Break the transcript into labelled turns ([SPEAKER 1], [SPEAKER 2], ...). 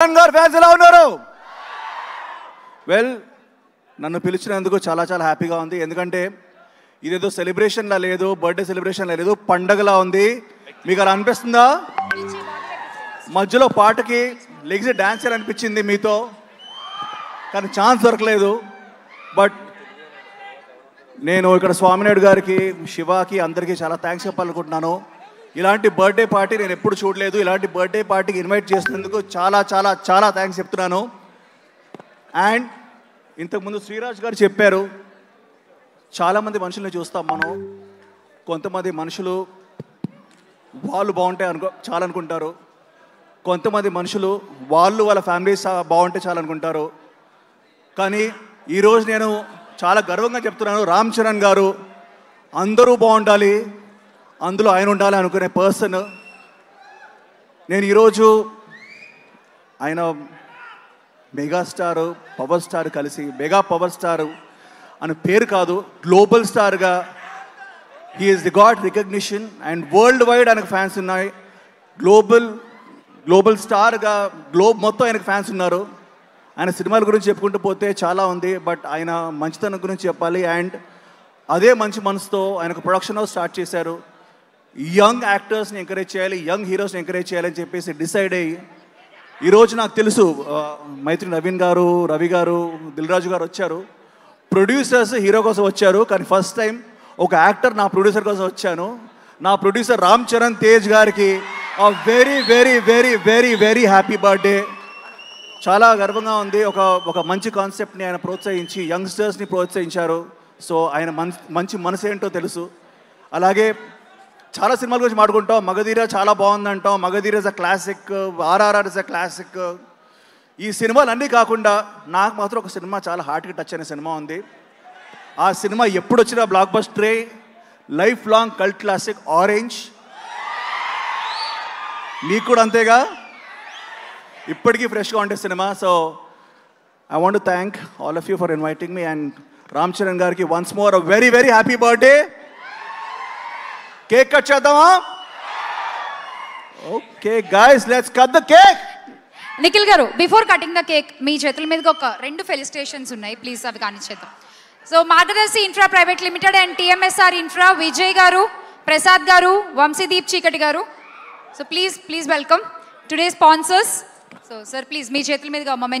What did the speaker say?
[SPEAKER 1] గారు ఫ్యాన్స్ ఎలా ఉన్నారు? వెల్, నన్ను పిలిచినందుకు చాలా చాలా హ్యాపీగా ఉంది. ఎందుకంటే ఇదేదో సెలబ్రేషన్లా లేదు, బర్త్డే సెలబ్రేషన్లా లేదు, పండగలా ఉంది. మీకు అలా అనిపిస్తుందా? మధ్యలో పాటకి లెగ్స్ డ్యాన్స్ అనిపించింది మీతో, కానీ ఛాన్స్ దొరకలేదు. బట్ నేను ఇక్కడ స్వామినాయుడు గారికి, శివాకి, అందరికీ చాలా థ్యాంక్స్ చెప్పాలనుకుంటున్నాను. ఇలాంటి బర్త్డే పార్టీ నేను ఎప్పుడు చూడలేదు. ఇలాంటి బర్త్డే పార్టీకి ఇన్వైట్ చేసినందుకు చాలా చాలా చాలా థ్యాంక్స్ చెప్తున్నాను. అండ్ ఇంతకుముందు శ్రీరాజ్ గారు చెప్పారు, చాలామంది మనుషుల్ని చూస్తాం మనం. కొంతమంది మనుషులు వాళ్ళు బాగుంటే చాలా అనుకుంటారు. కొంతమంది మనుషులు వాళ్ళ ఫ్యామిలీస్ బాగుంటే చాలా అనుకుంటారు. కానీ ఈరోజు నేను చాలా గర్వంగా చెప్తున్నాను, రామ్ చరణ్ గారు అందరూ బాగుండాలి, అందులో ఆయన ఉండాలి అనుకునే పర్సన్. నేను ఈరోజు ఆయన మెగాస్టార్, పవర్ స్టార్ కలిసి, మెగా పవర్ స్టార్ అని పేరు కాదు, గ్లోబల్ స్టార్గా he is the got recognition. And world wide ఆయనకు ఫ్యాన్స్ ఉన్నాయి. గ్లోబల్ స్టార్గా గ్లోబ్ మొత్తం ఆయనకు ఫ్యాన్స్ ఉన్నారు. ఆయన సినిమాల గురించి చెప్పుకుంటూ పోతే చాలా ఉంది, బట్ ఆయన మంచితనం గురించి చెప్పాలి. అండ్ అదే మంచి మనసుతో ఆయనకు ప్రొడక్షన్ హౌస్ స్టార్ట్ చేశారు. యంగ్ యాక్టర్స్ని ఎంకరేజ్ చేయాలి, యంగ్ హీరోస్ని ఎంకరేజ్ చేయాలని చెప్పేసి డిసైడ్ అయ్యి, ఈరోజు నాకు తెలుసు మైత్రి నవీన్ గారు, రవి గారు, దిల్ రాజు గారు వచ్చారు. ప్రొడ్యూసర్స్ హీరో కోసం వచ్చారు, కానీ ఫస్ట్ టైం ఒక యాక్టర్ నా ప్రొడ్యూసర్ కోసం వచ్చాను. నా ప్రొడ్యూసర్ రామ్ చరణ్ తేజ్ గారికి very very very very very happy birthday. చాలా గర్వంగా ఉంది. ఒక మంచి కాన్సెప్ట్ని ఆయన ప్రోత్సహించి యంగ్స్టర్స్ని ప్రోత్సహించారు. సో ఆయన మంచి మనసు ఏంటో తెలుసు. అలాగే చాలా సినిమాల గురించి మాట్లాడుకుంటాం. మగధీర చాలా బాగుందంటాం, Magadheera is a classic, RRR is a classic. ఈ సినిమాలు అన్నీ కాకుండా నాకు మాత్రం ఒక సినిమా చాలా హార్ట్కి టచ్ అయిన సినిమా ఉంది. ఆ సినిమా ఎప్పుడు వచ్చినా బ్లాక్ బస్టరే, life long cult classic Orange. మీకు కూడా అంతేగా, ఇప్పటికీ ఫ్రెష్గా ఉండే సినిమా. So I want to thank all of you for inviting me. And Ram Charan గారికి once more a very very happy birthday. Cake cut చేద్దామా? Okay guys, let's cut the cake.
[SPEAKER 2] Nikhil garu, before cutting the cake మీ చేతుల మీదకి ఒక 2 felicitations ఉన్నాయి, please అవి కానిచ్చేద్దాం. So Margadarshi infra private limited and TMSR infra Vijay garu, Prasad garu, Vamshideep Cheekati garu. So please welcome today sponsors. So sir please మీ చేతుల మీదుగా మొమెంట్